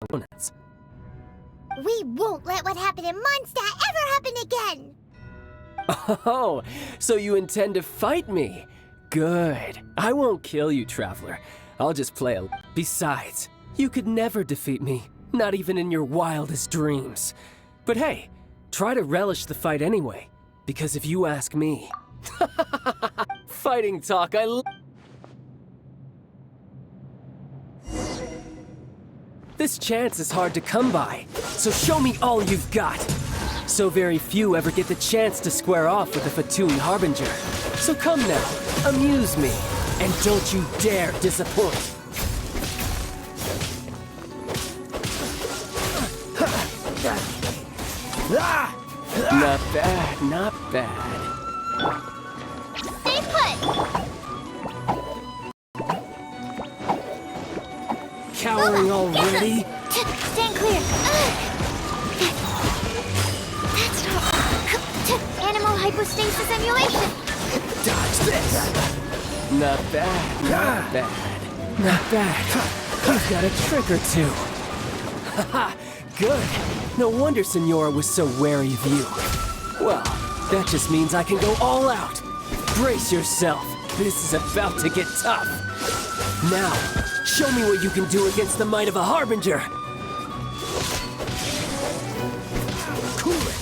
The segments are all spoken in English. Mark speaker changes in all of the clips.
Speaker 1: opponents.
Speaker 2: We won't let what happened in Mondstadt ever happen again!
Speaker 1: Oh, so you intend to fight me? Good. I won't kill you, Traveler. I'll just play a... Besides, you could never defeat me, not even in your wildest dreams. But hey, try to relish the fight anyway, because if you ask me... Fighting talk, This chance is hard to come by, so show me all you've got. So very few ever get the chance to square off with the Fatui Harbinger. So come now, amuse me, and don't you dare disappoint. Not bad, not bad.
Speaker 2: Stay put!
Speaker 1: Cowering already?
Speaker 2: Stand clear! That's not... Animal hypostasis emulation!
Speaker 1: Dodge this! Not bad, not bad. Not bad. You've got a trick or two. Haha, good. No wonder Senora was so wary of you. Well, that just means I can go all out. Brace yourself. This is about to get tough. Now, show me what you can do against the might of a Harbinger. Cool it.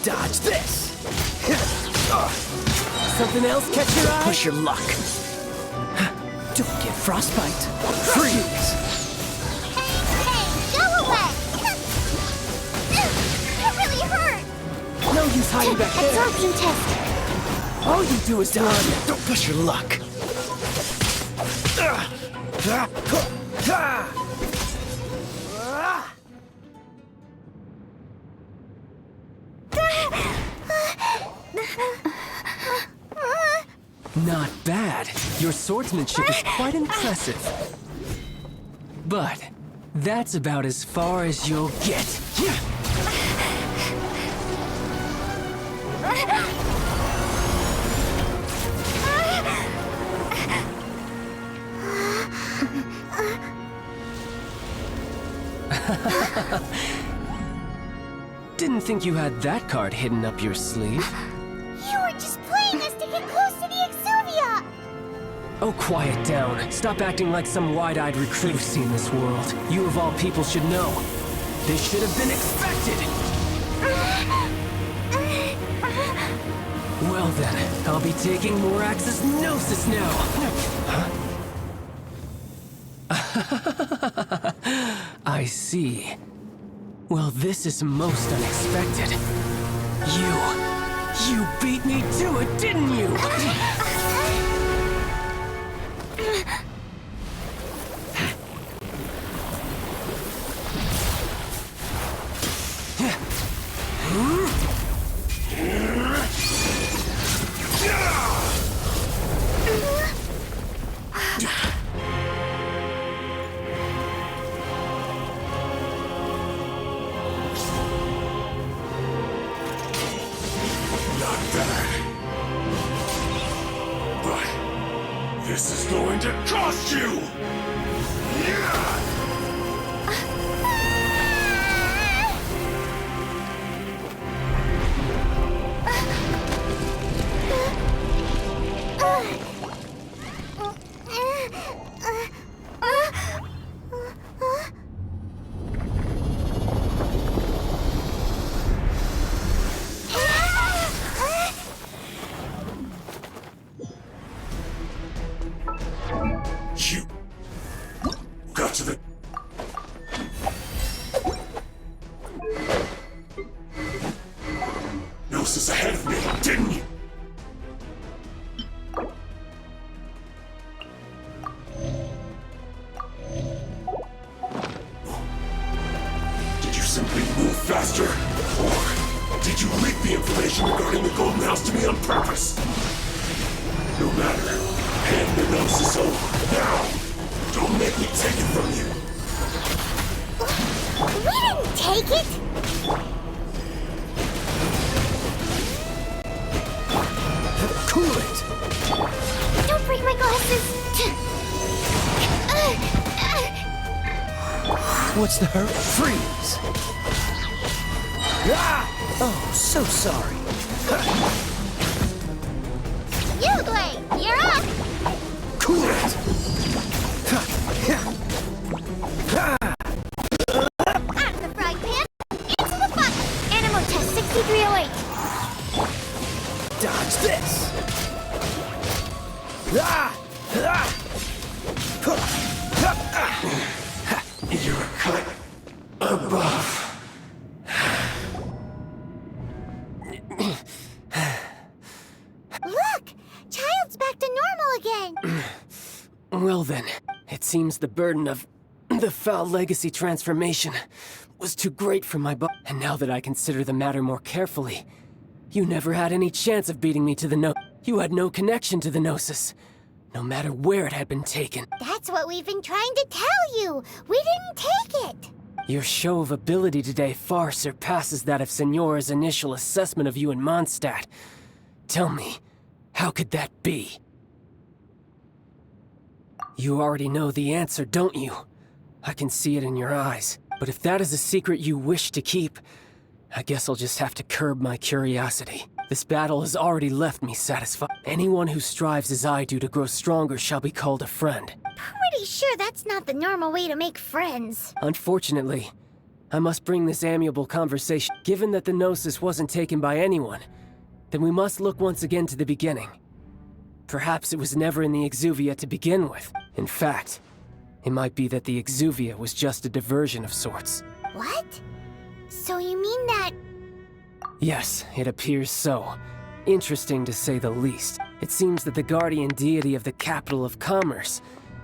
Speaker 1: Dodge this! Something else catch your eye? Push your luck. Don't get frostbite. Freeze!
Speaker 2: Hey, go away! It really hurt!
Speaker 1: No use hiding back there.
Speaker 2: Absorption test!
Speaker 1: All you do is run.
Speaker 3: Don't push your luck.
Speaker 1: Not bad. Your swordsmanship is quite impressive. But that's about as far as you'll get. Didn't think you had that card hidden up your sleeve.
Speaker 2: You were just playing us to get close to the Exuvia!
Speaker 1: Oh, quiet down. Stop acting like some wide-eyed recruit you've seen this world. You of all people should know. This should have been expected! Well then, I'll be taking Morax's Gnosis now! Huh? I see. Well, this is most unexpected. You beat me to it, didn't you?
Speaker 4: This is going to cost you! You got to the... Gnosis ahead of me, didn't you? Did you simply move faster? Or did you leak the information regarding the golden house to me on purpose. No matter. Hand the gnosis over. Now! Don't make me take it from you.
Speaker 2: We didn't take it!
Speaker 1: Cool it!
Speaker 2: Don't break my glasses!
Speaker 1: What's the hurry? Freeze! Ah! Oh, so sorry.
Speaker 2: Liyue, you're up!
Speaker 1: Cool it!
Speaker 2: Out of the frying pan, into the fire! Animal test 6308.
Speaker 1: Dodge this! Ah! Ah!
Speaker 4: You're a cut above.
Speaker 2: Look! Child's back to normal again!
Speaker 1: Well then, it seems the burden of the foul legacy transformation was too great for my and now that I consider the matter more carefully, you never had any chance of beating me to the You had no connection to the Gnosis, no matter where it had been taken.
Speaker 2: That's what we've been trying to tell you! We didn't take it!
Speaker 1: Your show of ability today far surpasses that of Signora's initial assessment of you in Mondstadt. Tell me, how could that be? You already know the answer, don't you? I can see it in your eyes. But if that is a secret you wish to keep, I guess I'll just have to curb my curiosity. This battle has already left me satisfied. Anyone who strives as I do to grow stronger shall be called a friend.
Speaker 2: Pretty sure that's not the normal way to make friends.
Speaker 1: Unfortunately, I must bring this amiable conversation. Given that the Gnosis wasn't taken by anyone, then we must look once again to the beginning. Perhaps it was never in the Exuvia to begin with. In fact, it might be that the Exuvia was just a diversion of sorts.
Speaker 2: What? So you mean that...
Speaker 1: Yes, it appears so. Interesting to say the least. It seems that the guardian deity of the capital of commerce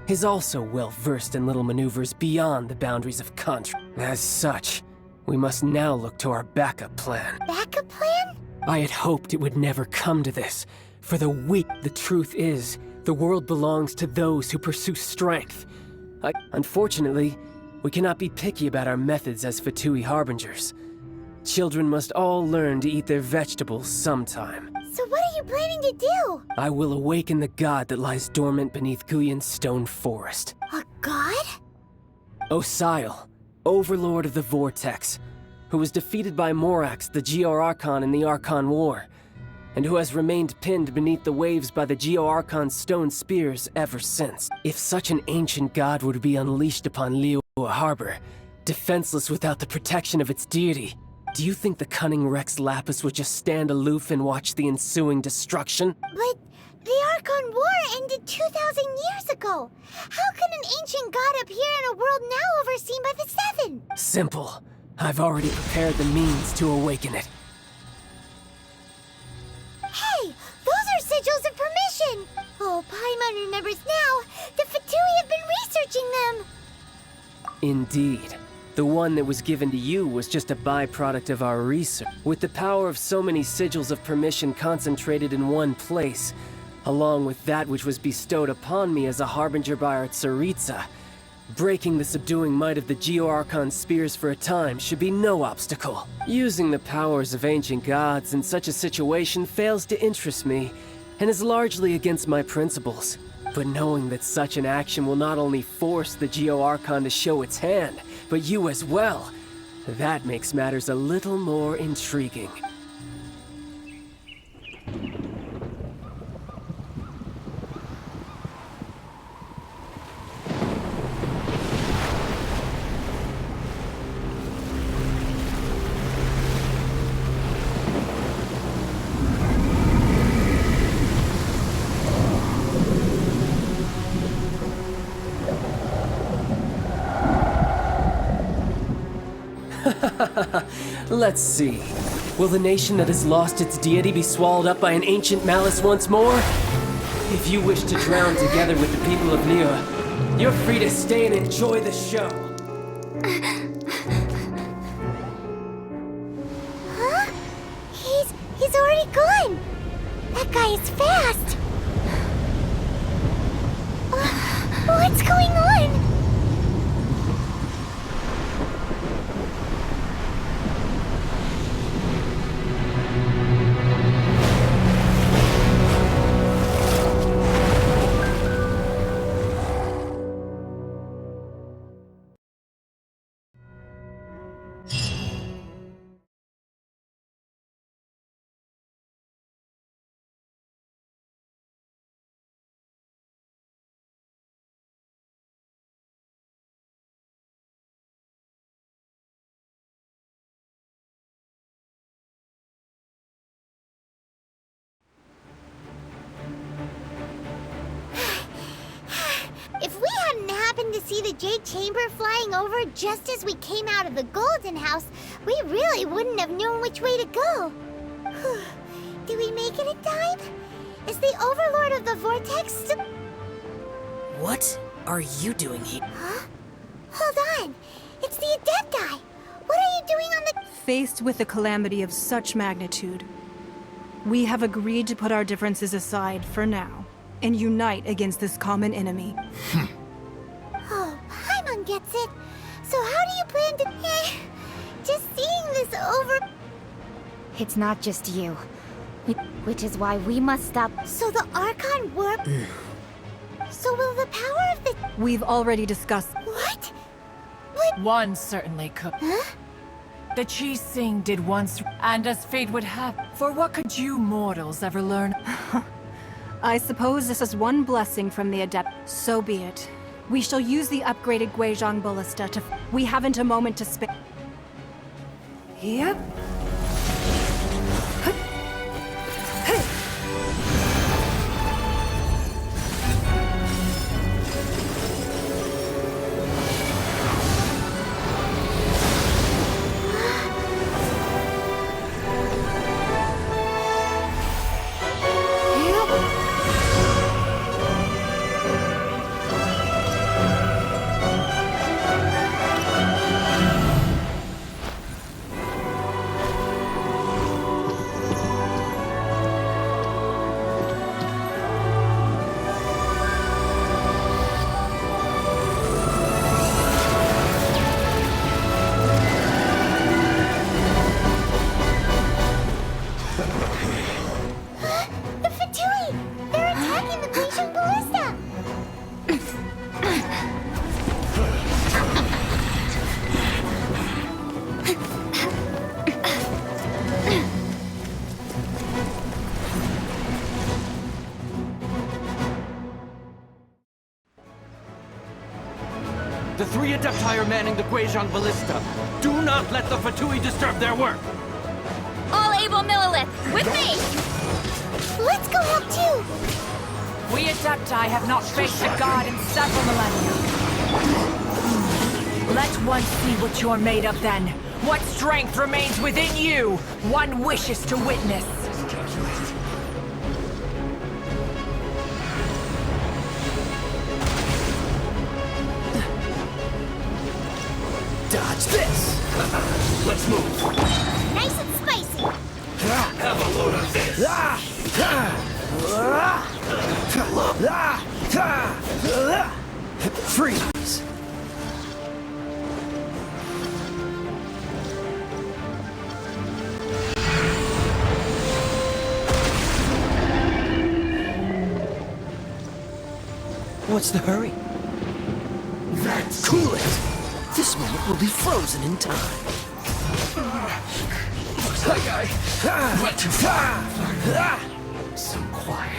Speaker 1: is also well versed in little maneuvers beyond the boundaries of contract. As such, we must now look to our backup plan.
Speaker 2: backup plan?
Speaker 1: I had hoped it would never come to this. For the weak, the truth is, the world belongs to those who pursue strength. Unfortunately, we cannot be picky about our methods as Fatui Harbingers. Children must all learn to eat their vegetables sometime.
Speaker 2: So what are you planning to do?
Speaker 1: I will awaken the god that lies dormant beneath Guyon's stone forest.
Speaker 2: A god?
Speaker 1: Osial, overlord of the Vortex, who was defeated by Morax, the Geo-Archon in the Archon War, and who has remained pinned beneath the waves by the Geo-Archon's stone spears ever since. If such an ancient god were to be unleashed upon Liyue Harbor, defenseless without the protection of its deity, do you think the cunning Rex Lapis would just stand aloof and watch the ensuing destruction?
Speaker 2: But the Archon War ended 2,000 years ago. How can an ancient god appear in a world now overseen by the Seven?
Speaker 1: Simple. I've already prepared the means to awaken it.
Speaker 2: Hey, those are sigils of permission! Oh, Paimon remembers now. The Fatui have been researching them.
Speaker 1: Indeed. The one that was given to you was just a byproduct of our research. With the power of so many sigils of permission concentrated in one place, along with that which was bestowed upon me as a harbinger by our Tsaritsa, breaking the subduing might of the Geo-Archon spears for a time should be no obstacle. Using the powers of ancient gods in such a situation fails to interest me, and is largely against my principles. But knowing that such an action will not only force the Geo-Archon to show its hand, but you as well, that makes matters a little more intriguing. Let's see. Will the nation that has lost its deity be swallowed up by an ancient malice once more? If you wish to drown together with the people of Liyue, you're free to stay and enjoy the show.
Speaker 2: Huh? He's already gone. That guy is fast! What's going on? If we hadn't happened to see the Jade Chamber flying over just as we came out of the Golden House, we really wouldn't have known which way to go. Do we make it in time? Is the Overlord of the Vortex still...
Speaker 3: What are you doing here?
Speaker 2: Huh? Hold on. It's the Adepti. What are you doing on the...
Speaker 5: Faced with a calamity of such magnitude, we have agreed to put our differences aside for now and unite against this common enemy.
Speaker 2: Oh, Paimon gets it. So how do you plan to... just seeing this over...
Speaker 6: It's not just you. Which is why we must stop.
Speaker 2: So the Archon warp... So will the power of the...
Speaker 5: We've already discussed.
Speaker 2: What? What?
Speaker 7: One certainly could.
Speaker 2: Huh?
Speaker 7: The Chi Sing did once, and as fate would have, for what could you mortals ever learn?
Speaker 5: I suppose this is one blessing from the Adept. So be it. We shall use the upgraded Guizhong Ballista to... We haven't a moment to spare. Yep.
Speaker 2: The Fatui! They're attacking the Guizhong Ballista!
Speaker 1: The three Adepti are manning the Guizhong Ballista. Do not let the Fatui disturb their work!
Speaker 6: All able Millilith, with me!
Speaker 2: Let's go help too!
Speaker 7: We Adepti have not faced a god in several millennia. Let one see what you're made of then. What strength remains within you, one wishes to witness.
Speaker 1: Dodge this!
Speaker 4: Let's move.
Speaker 2: Nice and spicy!
Speaker 4: Have a load of this.
Speaker 1: Freeze! What's the hurry?
Speaker 4: That's
Speaker 1: Cool it! This moment will be frozen in time.
Speaker 4: looks like I went too far. Some quiet.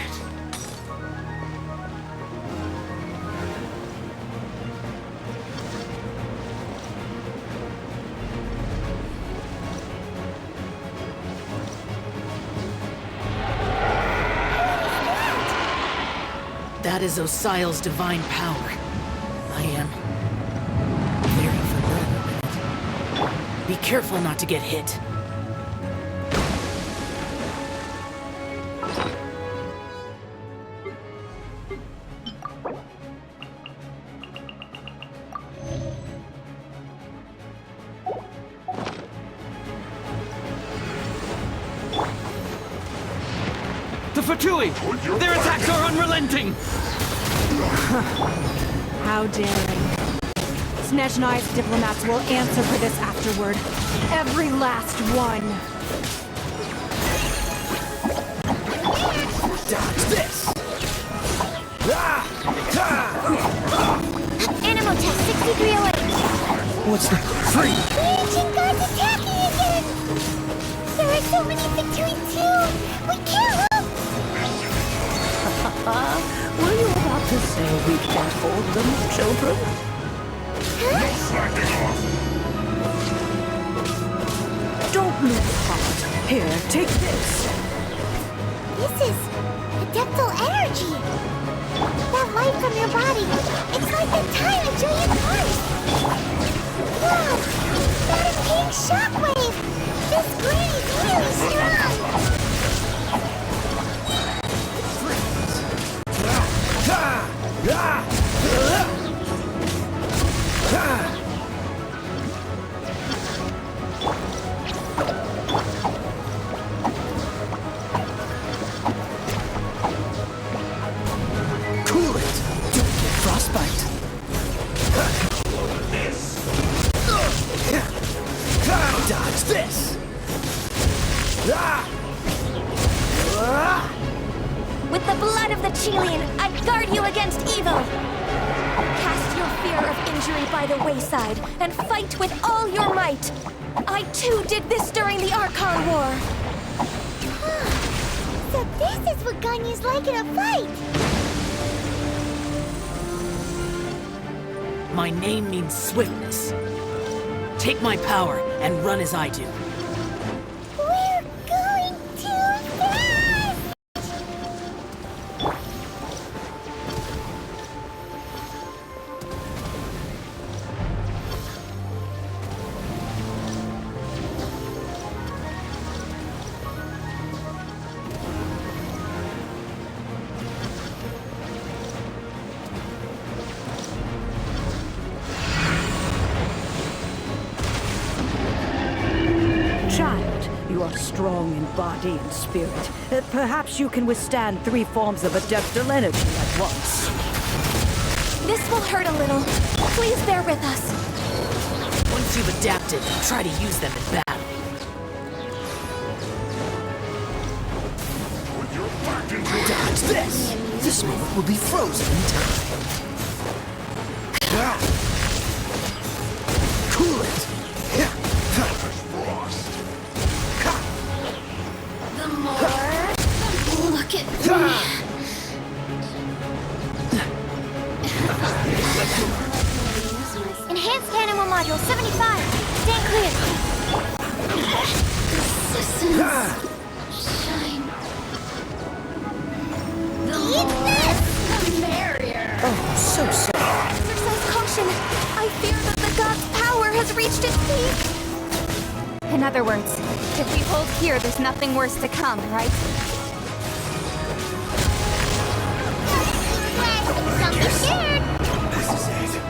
Speaker 3: That is Osial's divine power. I am very familiar with it. Be careful not to get hit.
Speaker 1: The Fatui! Their attacks are unrelenting!
Speaker 5: How daring. Snezhnai's diplomats will answer for this afterward. Every last one.
Speaker 1: Dodge this!
Speaker 2: Animal test 6308.
Speaker 1: What's the... Free!
Speaker 2: The ancient gods attacking again! There are so many between too! We can't help!
Speaker 8: Were you about to say we can't hold them, children?
Speaker 4: No slacking off!
Speaker 8: Don't lose heart. Here, take this.
Speaker 2: This is adeptal energy! That light from your body, it's like the time until you burst! Wow! That is pink shockwave! This green is really strong!
Speaker 1: Cool it! Don't get frostbite! Dodge this!
Speaker 2: With the blood of the Chilean, I guard you against evil! Cast your fear of injury by the wayside, and fight with all your might! I too did this during the Archon War! So this is what Ganyu's like in a fight!
Speaker 3: My name means swiftness. Take my power and run as I do.
Speaker 2: We're going too fast!
Speaker 8: Child, you are strong in body and spirit. Perhaps you can withstand 3 forms of adeptal energy at once.
Speaker 2: This will hurt a little. Please bear with us.
Speaker 3: Once you've adapted, try to use them in battle.
Speaker 1: Dodge this! This moment will be frozen in time. Cool it!
Speaker 2: The more... Look at me. Enhanced animal module 75. Stand clear. Shine. The more, the merrier.
Speaker 8: Oh, so sorry.
Speaker 2: Exercise caution. I fear that the god's power has reached its peak.
Speaker 6: In other words, if we hold here, there's nothing worse to come, right?
Speaker 2: Don't be scared.
Speaker 1: This is it.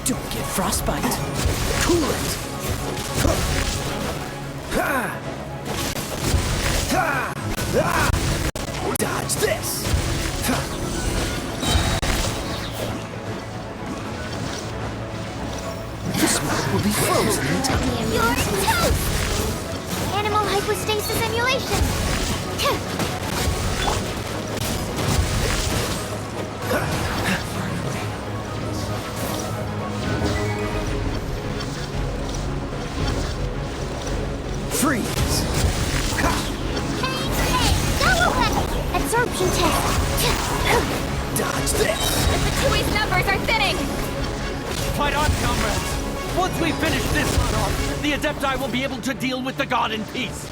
Speaker 1: Don't get frostbite. Cool it! Dodge this! This moment will be frozen in time.
Speaker 2: You're toast! Animal hypostasis emulation.
Speaker 1: Freeze!
Speaker 2: Double weapon. Absorption test.
Speaker 1: Dodge this!
Speaker 2: The Fatui's numbers are thinning.
Speaker 1: Fight on, comrades! Once we finish this one off, the Adepti will be able to deal with the god in peace.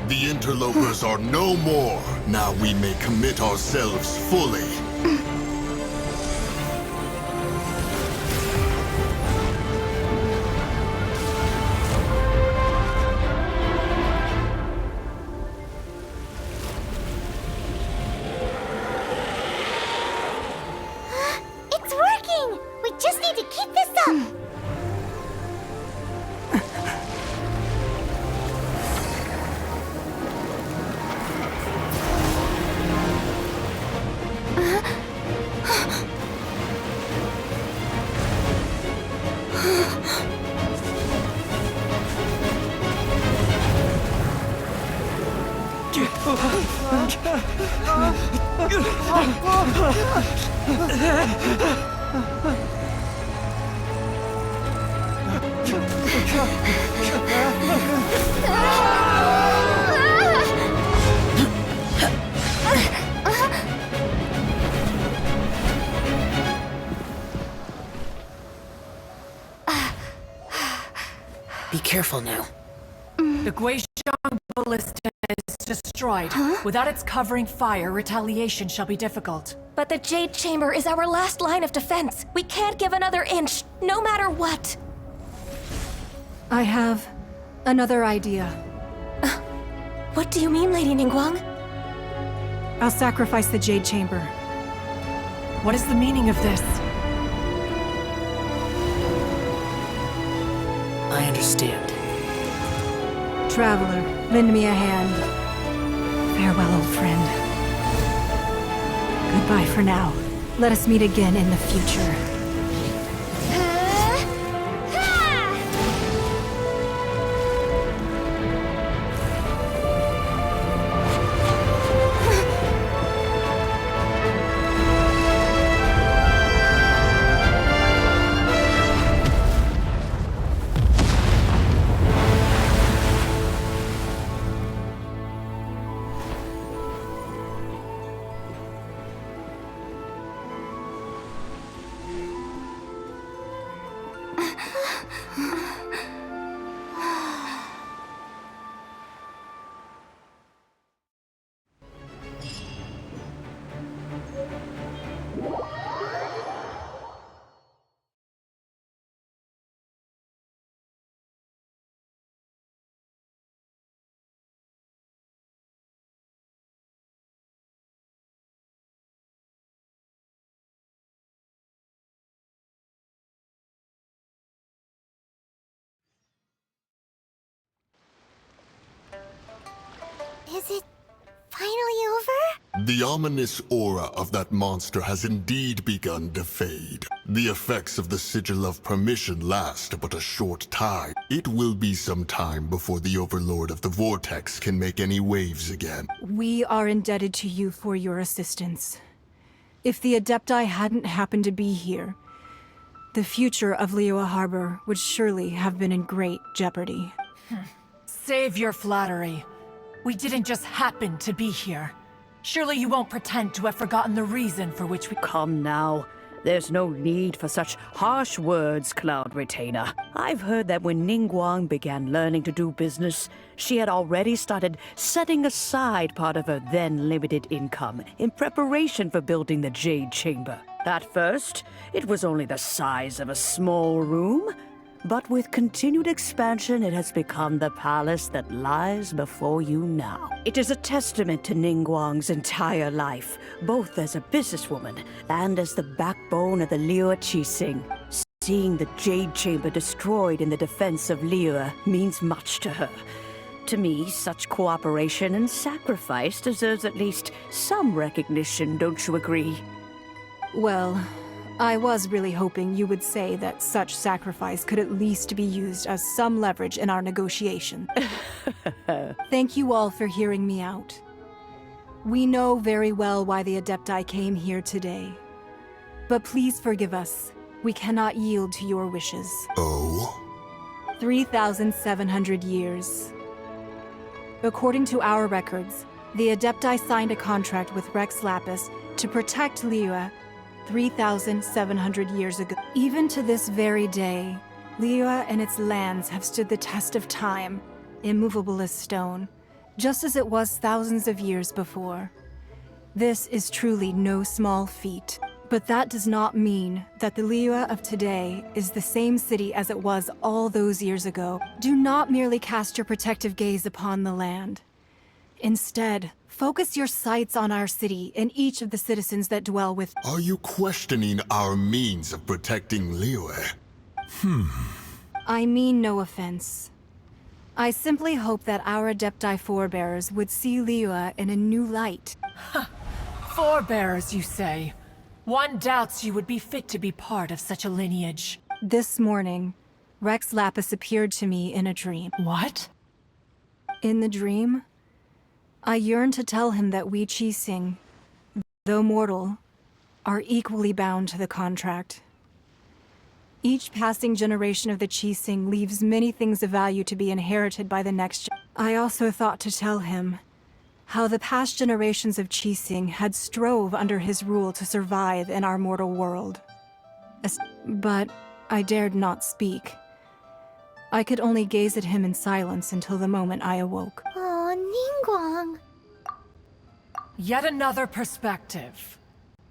Speaker 4: The interlopers are no more. Now we may commit ourselves fully.
Speaker 3: Be careful now.
Speaker 7: The Guizhong Ballista is destroyed. Without its covering fire, retaliation shall be difficult.
Speaker 9: But the Jade Chamber is our last line of defense. We can't give another inch, no matter what.
Speaker 5: I have another idea.
Speaker 9: What do you mean, Lady Ningguang?
Speaker 5: I'll sacrifice the Jade Chamber.
Speaker 7: What is the meaning of this?
Speaker 3: I understand.
Speaker 5: Traveler, lend me a hand. Farewell, old friend. Goodbye for now. Let us meet again in the future.
Speaker 2: Is it finally over?
Speaker 4: The ominous aura of that monster has indeed begun to fade. The effects of the Sigil of Permission last but a short time. It will be some time before the Overlord of the Vortex can make any waves again.
Speaker 5: We are indebted to you for your assistance. If the Adepti hadn't happened to be here, the future of Liyue Harbor would surely have been in great jeopardy.
Speaker 7: Save your flattery. We didn't just happen to be here. Surely you won't pretend to have forgotten the reason for which we—
Speaker 8: Come now. There's no need for such harsh words, Cloud Retainer. I've heard that when Ningguang began learning to do business, she had already started setting aside part of her then limited income in preparation for building the Jade Chamber. At first, it was only the size of a small room, but with continued expansion, it has become the palace that lies before you now. It is a testament to Ningguang's entire life, both as a businesswoman and as the backbone of the Liyue Qixing. Seeing the Jade Chamber destroyed in the defense of Liyue means much to her. To me, such cooperation and sacrifice deserves at least some recognition, don't you agree?
Speaker 5: Well, I was really hoping you would say that such sacrifice could at least be used as some leverage in our negotiation. Thank you all for hearing me out. We know very well why the Adepti came here today. But please forgive us. We cannot yield to your wishes.
Speaker 4: Oh?
Speaker 5: 3,700 years. According to our records, the Adepti signed a contract with Rex Lapis to protect Liyue 3,700 years ago. Even to this very day, Liyue and its lands have stood the test of time, immovable as stone, just as it was thousands of years before. This is truly no small feat. But that does not mean that the Liyue of today is the same city as it was all those years ago. Do not merely cast your protective gaze upon the land. Instead, focus your sights on our city and each of the citizens that dwell with—
Speaker 4: Are you questioning our means of protecting Liyue?
Speaker 5: I mean no offense. I simply hope that our Adepti forebears would see Liyue in a new light.
Speaker 7: Forebearers, you say? One doubts you would be fit to be part of such a lineage.
Speaker 5: This morning, Rex Lapis appeared to me in a dream.
Speaker 7: What?
Speaker 5: In the dream, I yearned to tell him that we Qixing, though mortal, are equally bound to the contract. Each passing generation of the Qixing leaves many things of value to be inherited by the next I also thought to tell him how the past generations of Qixing had strove under his rule to survive in our mortal world. But I dared not speak. I could only gaze at him in silence until the moment I awoke.
Speaker 2: Oh, Ningguang.
Speaker 7: Yet another perspective.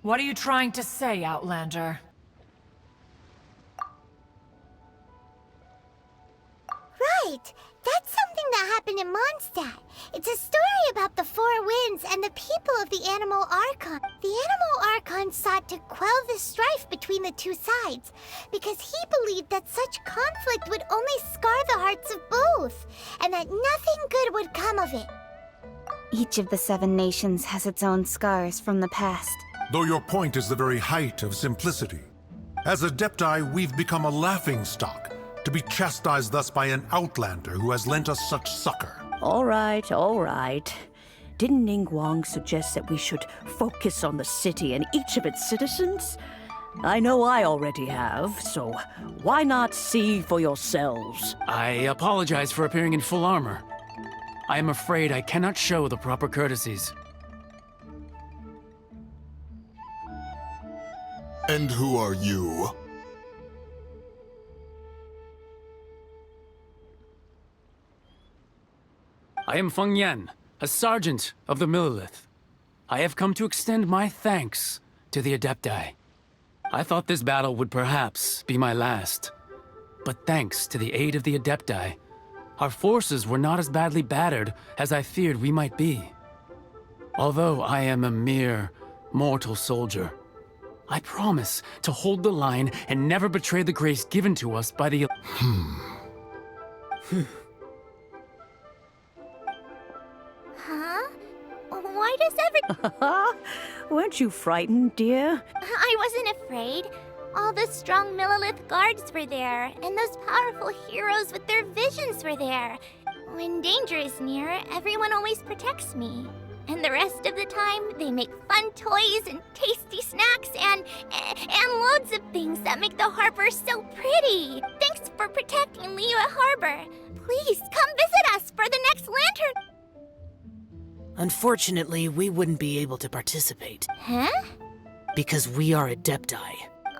Speaker 7: What are you trying to say, Outlander?
Speaker 2: Right! That's something that happened in Mondstadt. It's a story about the Four Winds and the people of the Animal Archon. The Animal Archon sought to quell the strife between the two sides, because he believed that such conflict would only scar the hearts of both, and that nothing good would come of it.
Speaker 6: Each of the 7 nations has its own scars from the past.
Speaker 10: Though your point is the very height of simplicity. As Adepti, we've become a laughingstock, to be chastised thus by an outlander who has lent us such succor.
Speaker 8: All right, all right. Didn't Ningguang suggest that we should focus on the city and each of its citizens? I know I already have, so why not see for yourselves?
Speaker 1: I apologize for appearing in full armor. I am afraid I cannot show the proper courtesies.
Speaker 4: And who are you?
Speaker 1: I am Feng Yan, a sergeant of the Millelith. I have come to extend my thanks to the Adepti. I thought this battle would perhaps be my last. But thanks to the aid of the Adepti, our forces were not as badly battered as I feared we might be. Although I am a mere mortal soldier, I promise to hold the line and never betray the grace given to us by the...
Speaker 2: Huh? Why does
Speaker 8: Weren't you frightened, dear?
Speaker 2: I wasn't afraid. All the strong Millelith guards were there, and those powerful heroes with their visions were there. When danger is near, everyone always protects me. And the rest of the time, they make fun toys and tasty snacks and loads of things that make the harbor so pretty. Thanks for protecting Liyue Harbor. Please come visit us for the next lantern.
Speaker 3: Unfortunately, we wouldn't be able to participate.
Speaker 2: Huh?
Speaker 3: Because we are Adepti.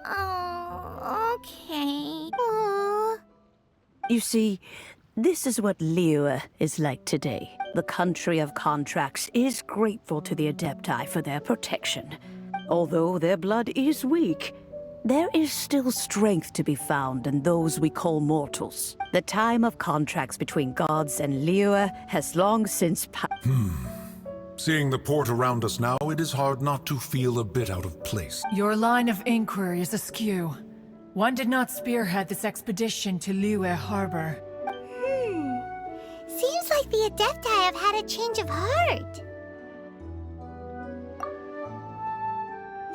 Speaker 2: Oh, okay. Aww.
Speaker 8: You see, this is what Liyue is like today. The country of contracts is grateful to the Adepti for their protection. Although their blood is weak, there is still strength to be found in those we call mortals. The time of contracts between gods and Liyue has long since
Speaker 10: Seeing the port around us now, it is hard not to feel a bit out of place.
Speaker 7: Your line of inquiry is askew. One did not spearhead this expedition to Liyue Harbor.
Speaker 2: Seems like the Adepti have had a change of heart.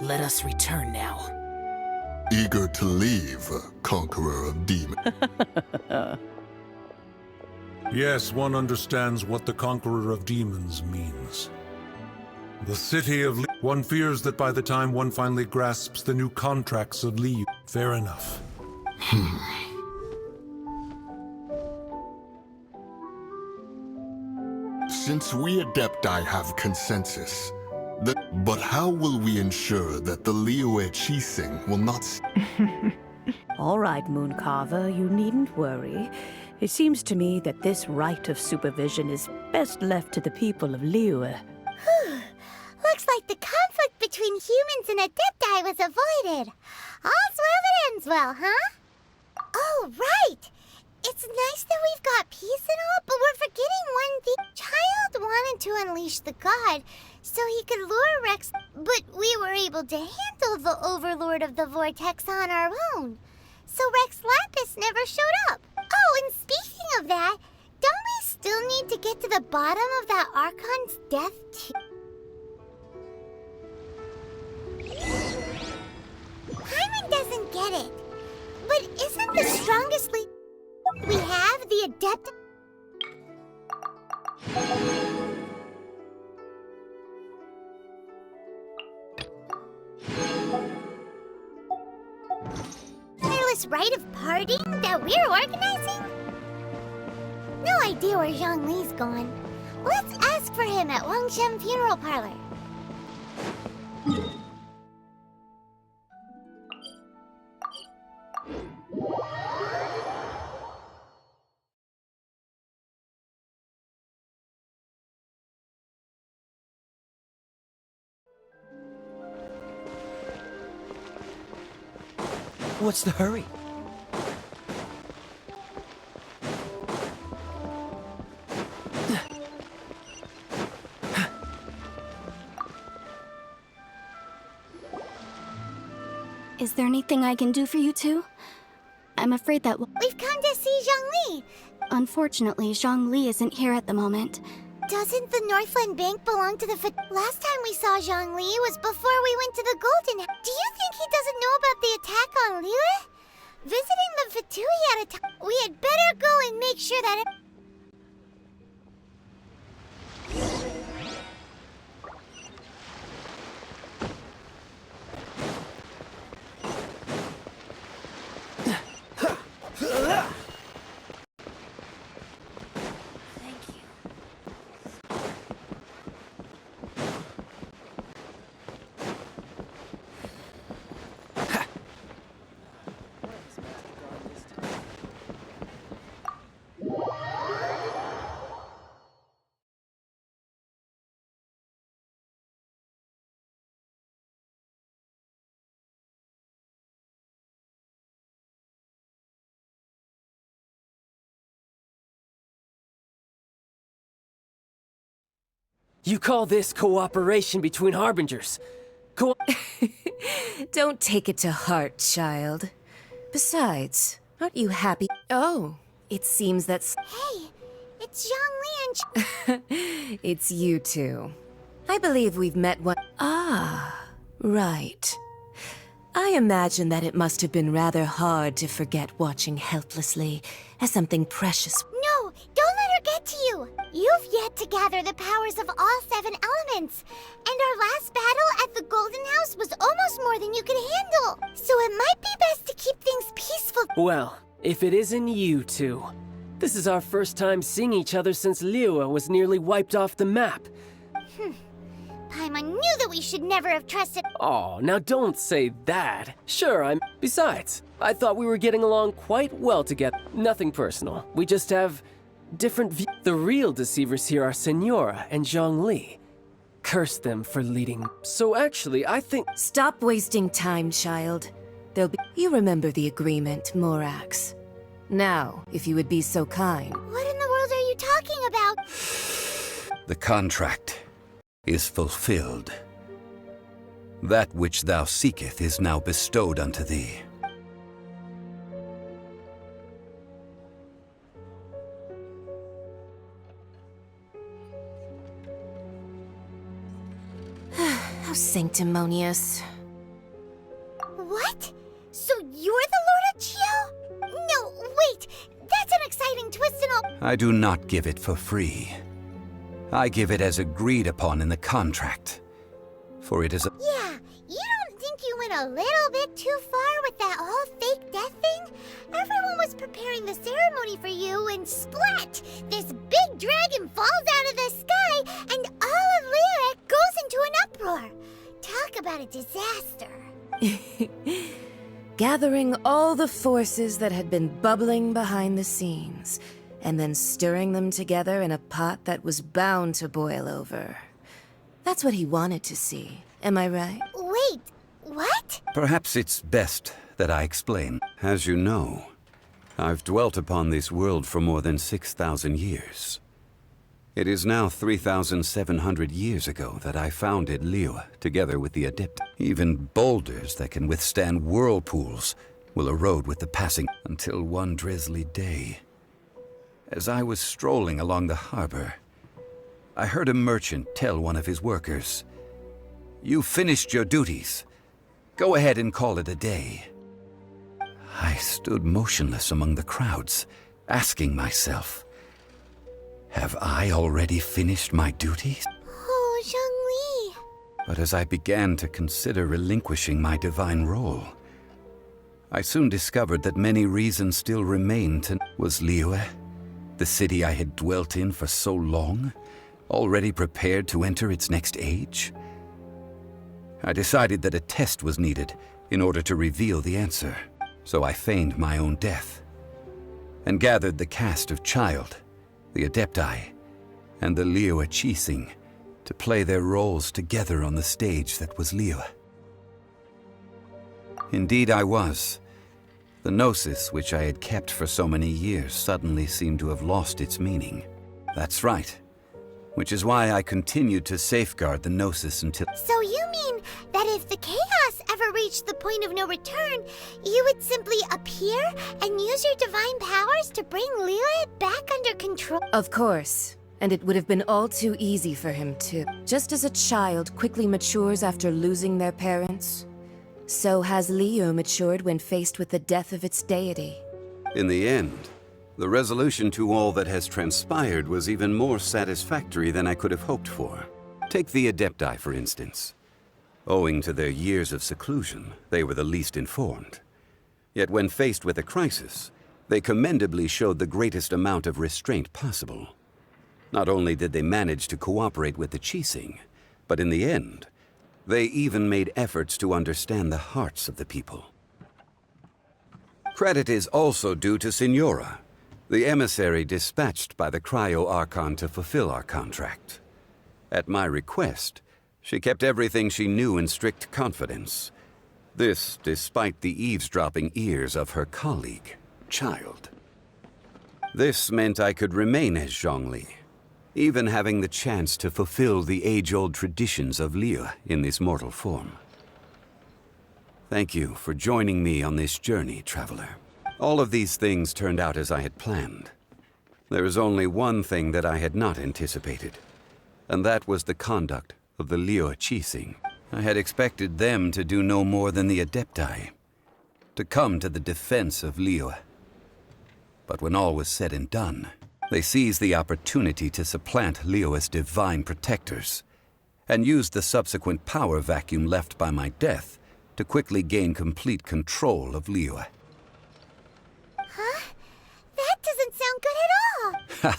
Speaker 3: Let us return now.
Speaker 4: Eager to leave, conqueror of demons.
Speaker 10: Yes, one understands what the Conqueror of Demons means. The city of Liyue. One fears that by the time one finally grasps the new contracts of Liyue. Fair enough.
Speaker 4: Since we Adepti have consensus, but how will we ensure that the Liyue Qixing will not...
Speaker 8: All right, Mooncarver, you needn't worry. It seems to me that this right of supervision is best left to the people of Liyue.
Speaker 2: Looks like the conflict between humans and Adepti was avoided. All's well that ends well, huh? Oh, right! It's nice that we've got peace and all, but we're forgetting one thing. Child wanted to unleash the god so he could lure Rex, but we were able to handle the Overlord of the Vortex on our own. So Rex Lapis never showed up. Oh, and speaking of that, don't we still need to get to the bottom of that Archon's death too? Paimon doesn't get it. But isn't the strongest lead we have the Adept? this rite of parting that we're organizing? No idea where Zhongli's gone. Let's ask for him at Wangshen Funeral Parlor.
Speaker 1: What's the hurry?
Speaker 11: Is there anything I can do for you two? I'm afraid that
Speaker 2: We've come to see Zhongli.
Speaker 11: unfortunately, Zhongli isn't here at the moment.
Speaker 2: Doesn't the Northland Bank belong to the Last time we saw Zhongli was before we went to the Golden House. Do you think he doesn't know about the attack on Liyue? Visiting the Fatui at a time. We had better go and make sure that
Speaker 1: You call this cooperation between Harbingers?
Speaker 12: Don't take it to heart, child. Besides, aren't you happy? Oh, it seems that's...
Speaker 2: Hey, it's Zhongli and
Speaker 12: It's you two. I believe we've met one... Ah, right. I imagine that it must have been rather hard to forget watching helplessly as something precious...
Speaker 2: No, don't let her get to you. You've yet to gather the powers of all 7 elements. And our last battle at the Golden House was almost more than you could handle. So it might be best to keep things peaceful.
Speaker 1: Well, if it isn't you two. This is our first time seeing each other since Liyue was nearly wiped off the map.
Speaker 2: Paimon knew that we should never have trusted.
Speaker 1: Oh, now don't say that. Sure, Besides, I thought we were getting along quite well together. Nothing personal. We just have different views. The real deceivers here are Senora and Zhongli. Curse them for leading. So actually, I think...
Speaker 12: Stop wasting time, child. There'll be... You remember the agreement, Morax. Now, if you would be so kind...
Speaker 2: What in the world are you talking about?
Speaker 13: The contract is fulfilled. That which thou seeketh is now bestowed unto thee.
Speaker 12: How sanctimonious.
Speaker 2: What? So you're the Lord of Chio? No, wait! That's an exciting twist and all.
Speaker 13: I do not give it for free. I give it as agreed upon in the contract. For it is a...
Speaker 2: Yeah, you don't think you went a little bit too far with that whole fake death thing? Everyone was preparing the ceremony for you and splat! This big dragon falls out of the sky and all of Liyue goes into an uproar. Talk about a disaster.
Speaker 12: Gathering all the forces that had been bubbling behind the scenes, and then stirring them together in a pot that was bound to boil over. That's what he wanted to see, am I right?
Speaker 2: Wait, what?
Speaker 13: Perhaps it's best that I explain. As you know, I've dwelt upon this world for more than 6,000 years. It is now 3,700 years ago that I founded Liyue, together with the Adept. Even boulders that can withstand whirlpools will erode with the passing, until one drizzly day. As I was strolling along the harbor, I heard a merchant tell one of his workers, "You've finished your duties. Go ahead and call it a day." I stood motionless among the crowds, asking myself, have I already finished my duties?
Speaker 2: Oh, Zhongli.
Speaker 13: But as I began to consider relinquishing my divine role, I soon discovered that many reasons still remained to... Was Liyue, the city I had dwelt in for so long, already prepared to enter its next age? I decided that a test was needed in order to reveal the answer, so I feigned my own death, and gathered the cast of Child, the Adepti, and the Liyue Qixing to play their roles together on the stage that was Liyue. Indeed I was. The Gnosis, which I had kept for so many years, suddenly seemed to have lost its meaning. That's right. Which is why I continued to safeguard the Gnosis until...
Speaker 2: So you mean that if the chaos ever reached the point of no return, you would simply appear and use your divine powers to bring Liyue back under control?
Speaker 12: Of course. And it would have been all too easy for him too. Just as a child quickly matures after losing their parents, so has Liyue matured when faced with the death of its deity.
Speaker 13: In the end, the resolution to all that has transpired was even more satisfactory than I could have hoped for. Take the Adepti, for instance. Owing to their years of seclusion, they were the least informed. Yet when faced with a crisis, they commendably showed the greatest amount of restraint possible. Not only did they manage to cooperate with the Qixing, but in the end, they even made efforts to understand the hearts of the people. Credit is also due to Signora, the emissary dispatched by the Cryo-Archon to fulfill our contract. At my request, she kept everything she knew in strict confidence. This despite the eavesdropping ears of her colleague, Child. This meant I could remain as Zhongli, even having the chance to fulfill the age-old traditions of Liyue in this mortal form. Thank you for joining me on this journey, Traveler. All of these things turned out as I had planned. There is only one thing that I had not anticipated, and that was the conduct of the Liyue Qixing. I had expected them to do no more than the Adepti, to come to the defense of Liyue. But when all was said and done, they seized the opportunity to supplant Liyue's divine protectors, and used the subsequent power vacuum left by my death to quickly gain complete control of Liyue.
Speaker 2: Huh? That doesn't sound good at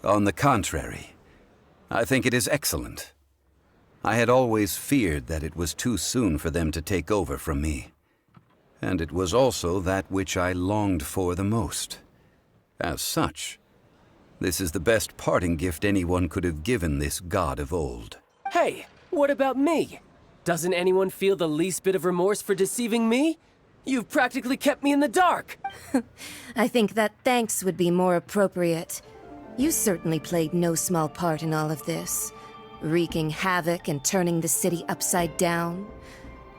Speaker 2: all!
Speaker 13: On the contrary, I think it is excellent. I had always feared that it was too soon for them to take over from me, and it was also that which I longed for the most. As such, this is the best parting gift anyone could have given this god of old.
Speaker 1: Hey, what about me? Doesn't anyone feel the least bit of remorse for deceiving me? You've practically kept me in the dark!
Speaker 12: I think that thanks would be more appropriate. You certainly played no small part in all of this, wreaking havoc and turning the city upside down.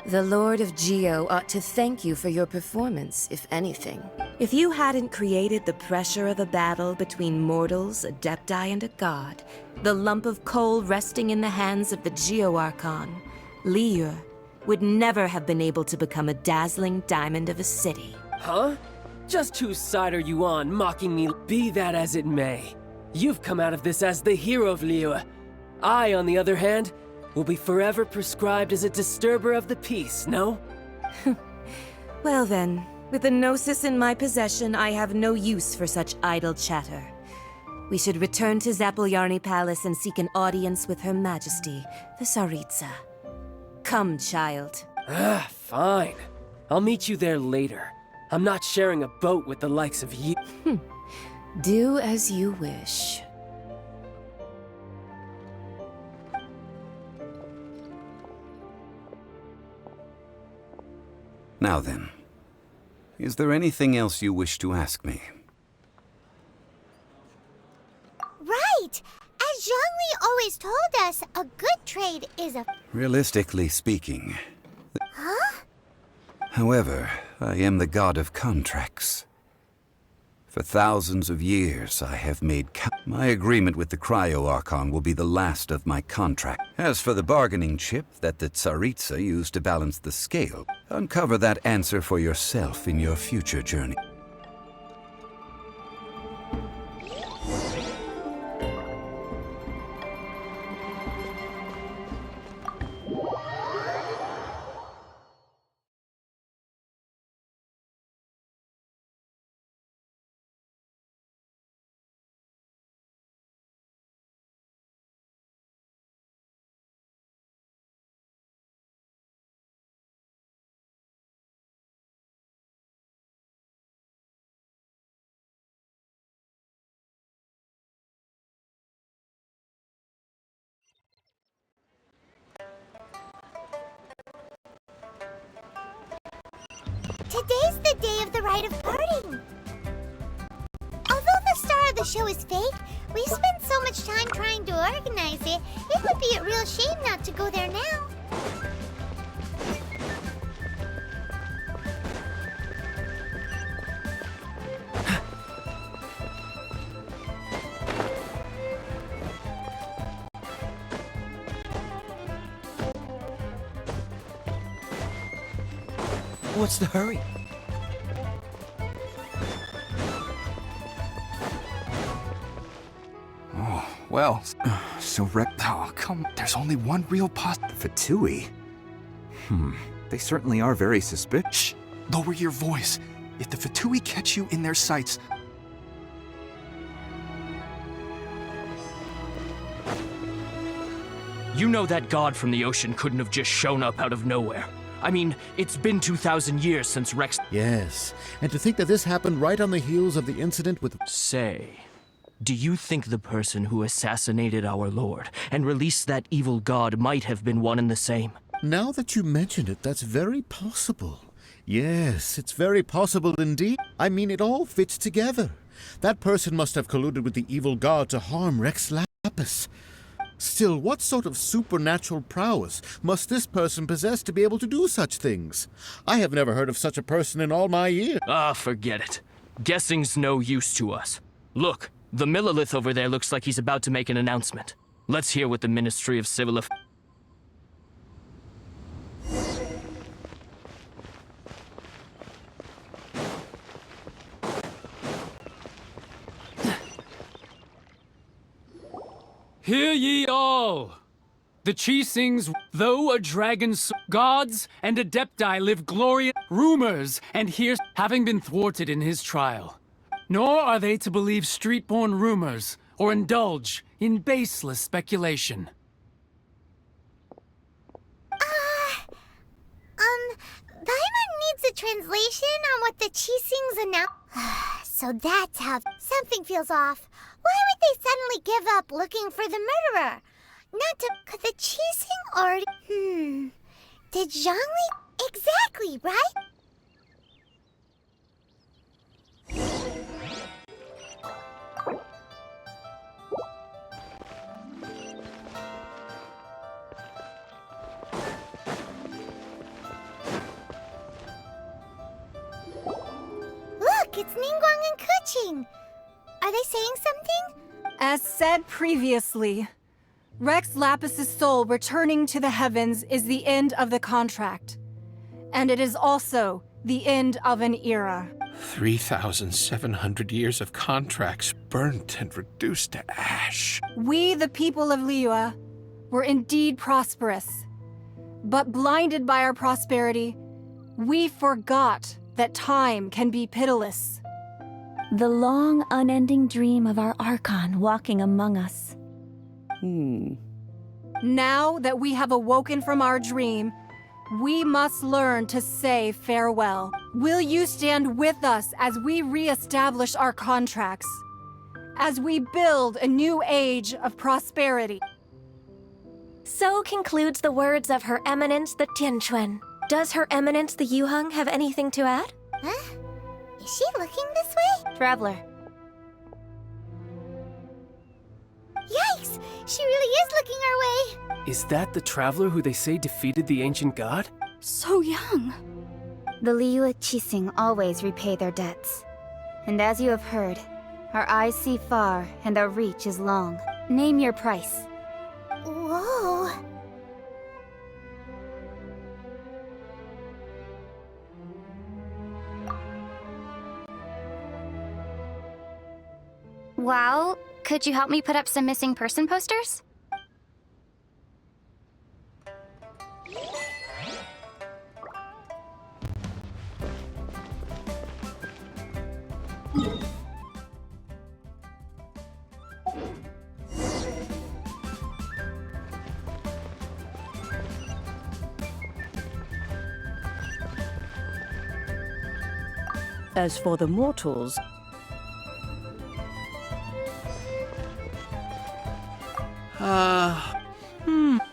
Speaker 12: The Lord of Geo ought to thank you for your performance, if anything. If you hadn't created the pressure of a battle between mortals, Adepti, and a god, the lump of coal resting in the hands of the Geo-Archon, Liyue, would never have been able to become a dazzling diamond of a city.
Speaker 1: Huh? Just whose side are you on, mocking me? Be that as it may, you've come out of this as the hero of Liyue. I, on the other hand, will be forever prescribed as a disturber of the peace, no?
Speaker 12: Well then, with the Gnosis in my possession, I have no use for such idle chatter. We should return to Zapolyarny Palace and seek an audience with Her Majesty, the Tsaritsa. Come, Child.
Speaker 1: Fine. I'll meet you there later. I'm not sharing a boat with the likes of you.
Speaker 12: Do as you wish.
Speaker 13: Now then, is there anything else you wish to ask me?
Speaker 2: Right! As Zhongli always told us, a good trade is a...
Speaker 13: Realistically speaking...
Speaker 2: Huh?
Speaker 13: However, I am the god of contracts. For thousands of years, I have made... My agreement with the Cryo-Archon will be the last of my contract. As for the bargaining chip that the Tsaritsa used to balance the scale, uncover that answer for yourself in your future journey.
Speaker 2: rite of parting. Although the star of the show is fake, we've spent so much time trying to organize it, it would be a real shame not to go there now.
Speaker 1: What's the hurry?
Speaker 14: Oh, well, so oh, come, there's only one real Fatui. They certainly are very suspicious. Shh! Lower your voice. If the Fatui catch you in their sights...
Speaker 15: You know that god from the ocean couldn't have just shown up out of nowhere. I mean, it's been 2,000 years since Rex...
Speaker 16: Yes, and to think that this happened right on the heels of the incident with...
Speaker 15: Say, do you think the person who assassinated our lord and released that evil god might have been one and the same?
Speaker 16: Now that you mention it, that's very possible. Yes, it's very possible indeed. I mean, it all fits together. That person must have colluded with the evil god to harm Rex Lapis. Still, what sort of supernatural prowess must this person possess to be able to do such things? I have never heard of such a person in all my years.
Speaker 15: Ah, forget it. Guessing's no use to us. Look, the Millilith over there looks like he's about to make an announcement. Let's hear what the Ministry of Civil Affairs...
Speaker 17: Hear ye all! The Chisings, though a dragon's gods and adepti live glorious rumors and hears having been thwarted in his trial. Nor are they to believe street-born rumors or indulge in baseless speculation.
Speaker 2: Paimon needs a translation on what the Chisings announced. So that's how something feels off. Why would they suddenly give up looking for the murderer? Not to... Could the Chising already... Did Zhongli... Exactly, right? Look, it's Ningguang and Keqing. Are they saying something?
Speaker 5: As said previously, Rex Lapis's soul returning to the heavens is the end of the contract. And it is also the end of an era.
Speaker 18: 3,700 years of contracts burnt and reduced to ash.
Speaker 5: We, the people of Liyue, were indeed prosperous. But blinded by our prosperity, we forgot that time can be pitiless.
Speaker 6: The long, unending dream of our archon walking among us.
Speaker 5: Now that we have awoken from our dream, we must learn to say farewell. Will you stand with us as we re-establish our contracts? As we build a new age of prosperity?
Speaker 9: So concludes the words of Her Eminence the Tianquan. Does Her Eminence the Yuheng have anything to add?
Speaker 2: Huh? Is she looking this way?
Speaker 6: Traveler.
Speaker 2: Yikes! She really is looking our way!
Speaker 1: Is that the traveler who they say defeated the ancient god?
Speaker 11: So young.
Speaker 6: The Liyue Chising always repay their debts. And as you have heard, our eyes see far and our reach is long. Name your price.
Speaker 2: Whoa!
Speaker 11: Well, could you help me put up some missing person posters?
Speaker 8: As for the mortals,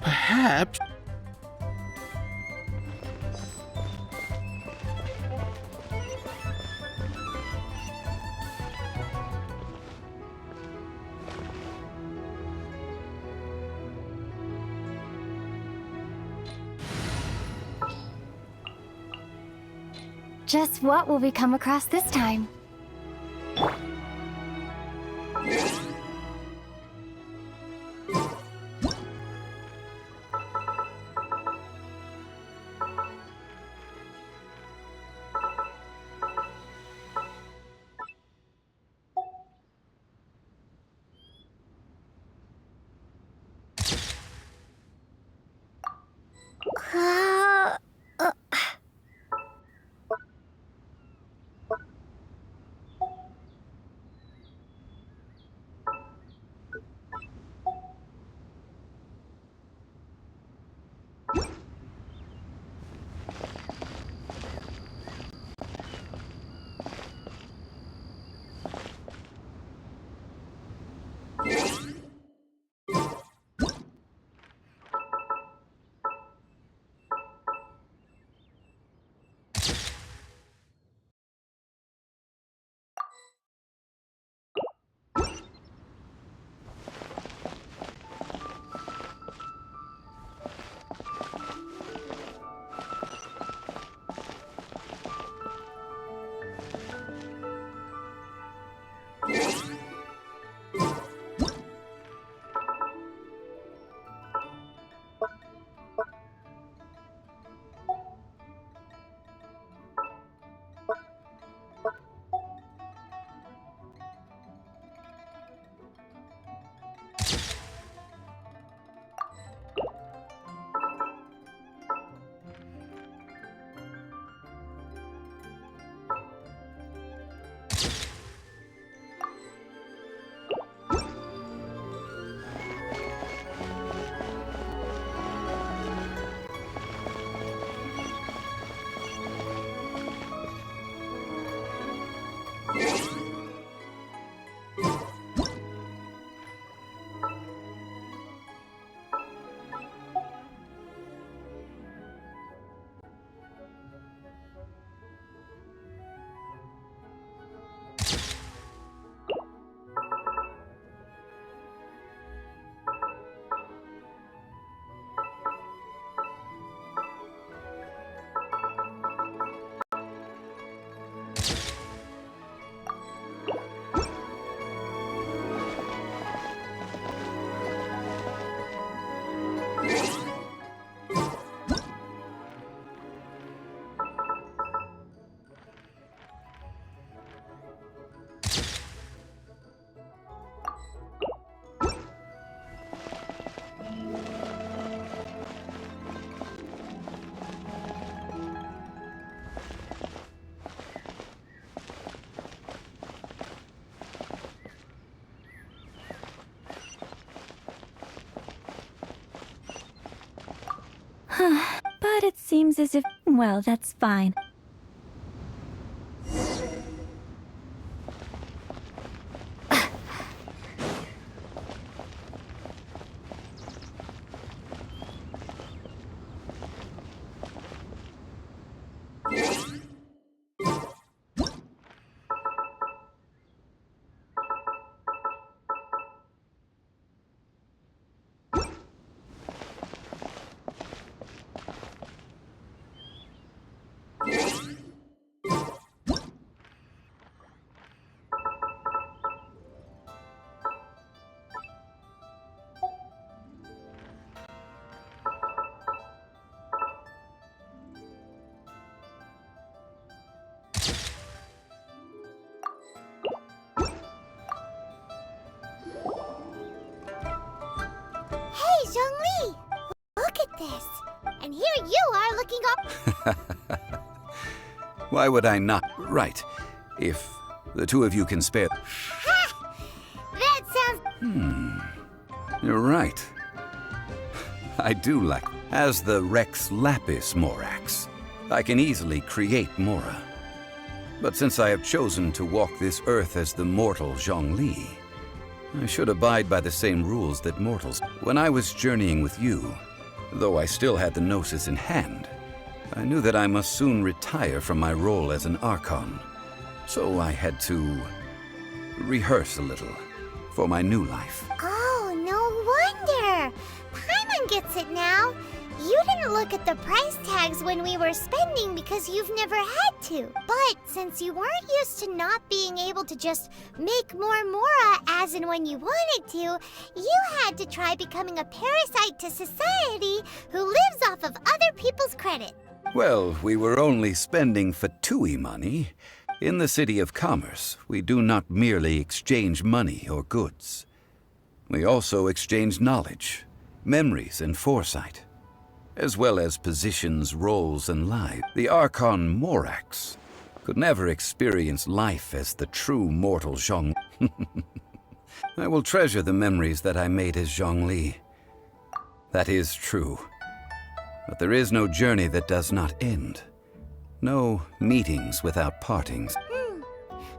Speaker 18: Perhaps.
Speaker 11: Just what will we come across this time?
Speaker 19: But it seems as if... well, that's fine.
Speaker 2: Hey, Zhongli! Look at this! And here you are looking up...
Speaker 13: Why would I not? Right. If the two of you can spare...
Speaker 2: Ha! That sounds...
Speaker 13: You're right. I do like... As the Rex Lapis Morax, I can easily create Mora. But since I have chosen to walk this earth as the mortal Zhongli, I should abide by the same rules that mortals... When I was journeying with you, though I still had the Gnosis in hand, I knew that I must soon retire from my role as an archon. So I had to rehearse a little for my new life.
Speaker 2: Oh, no wonder! Paimon gets it now! You didn't didn't look at the price tags when we were spending because you've never had to. But since you weren't used to not being able to just make more mora as and when you wanted to, you had to try becoming a parasite to society who lives off of other people's credit.
Speaker 13: Well, we were only spending Fatui money. In the City of Commerce, we do not merely exchange money or goods. We also exchange knowledge, memories, and foresight, as well as positions, roles, and lives. The Archon Morax could never experience life as the true mortal Zhongli. I will treasure the memories that I made as Zhongli. That is true. But there is no journey that does not end. No meetings without partings.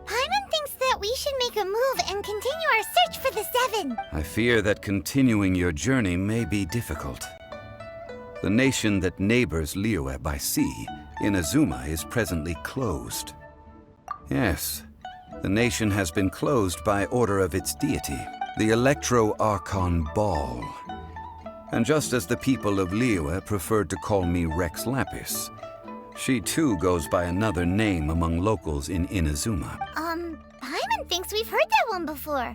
Speaker 2: Paimon thinks that we should make a move and continue our search for the Seven.
Speaker 13: I fear that continuing your journey may be difficult. The nation that neighbors Liyue by sea, Inazuma, is presently closed. Yes, the nation has been closed by order of its deity, the Electro-Archon Ball. And just as the people of Liyue preferred to call me Rex Lapis, she too goes by another name among locals in Inazuma.
Speaker 2: Paimon thinks we've heard that one before.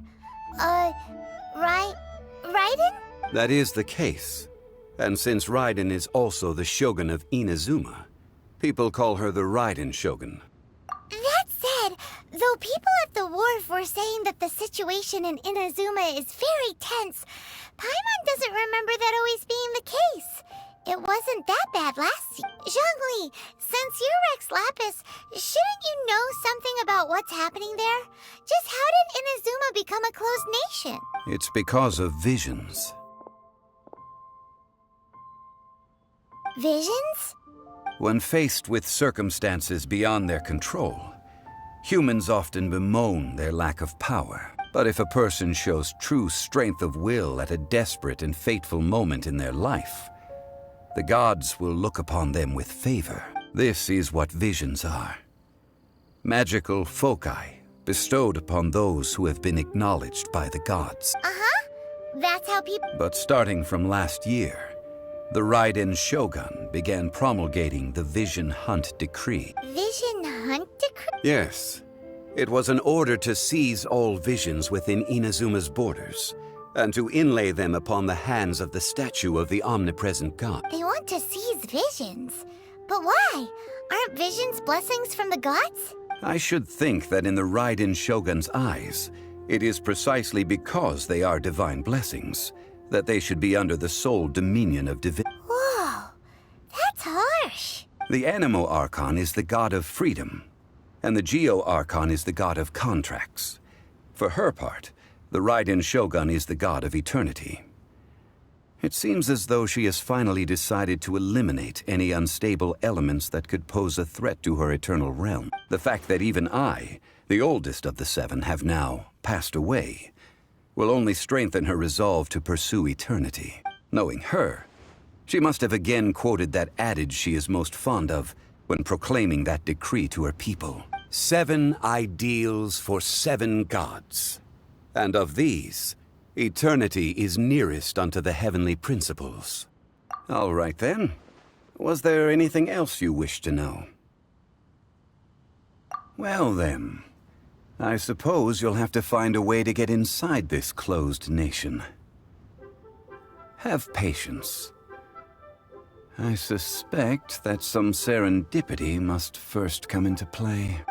Speaker 2: Raiden?
Speaker 13: That is the case. And since Raiden is also the Shogun of Inazuma, people call her the Raiden Shogun.
Speaker 2: That said, though people at the wharf were saying that the situation in Inazuma is very tense, Paimon doesn't remember that always being the case. It wasn't that bad last year. Zhongli, since you're Rex Lapis, shouldn't you know something about what's happening there? Just how did Inazuma become a closed nation?
Speaker 13: It's because of visions.
Speaker 2: Visions?
Speaker 13: When faced with circumstances beyond their control, humans often bemoan their lack of power. But if a person shows true strength of will at a desperate and fateful moment in their life, the gods will look upon them with favor. This is what visions are. Magical foci bestowed upon those who have been acknowledged by the gods.
Speaker 2: That's how people...
Speaker 13: But starting from last year, the Raiden Shogun began promulgating the Vision Hunt Decree.
Speaker 2: Vision Hunt Decree?
Speaker 13: Yes. It was an order to seize all visions within Inazuma's borders, and to inlay them upon the hands of the statue of the omnipresent god.
Speaker 2: They want to seize visions. But why? Aren't visions blessings from the gods?
Speaker 13: I should think that in the Raiden Shogun's eyes, it is precisely because they are divine blessings that they should be under the sole dominion of divinity.
Speaker 2: Whoa, that's harsh.
Speaker 13: The Animo Archon is the god of freedom, and the Geo Archon is the god of contracts. For her part, the Raiden Shogun is the god of eternity. It seems as though she has finally decided to eliminate any unstable elements that could pose a threat to her eternal realm. The fact that even I, the oldest of the seven, have now passed away, will only strengthen her resolve to pursue eternity. Knowing her, she must have again quoted that adage she is most fond of when proclaiming that decree to her people. 7 ideals for 7 gods. And of these, eternity is nearest unto the heavenly principles. All right then. Was there anything else you wish to know? Well then, I suppose you'll have to find a way to get inside this closed nation. Have patience. I suspect that some serendipity must first come into play.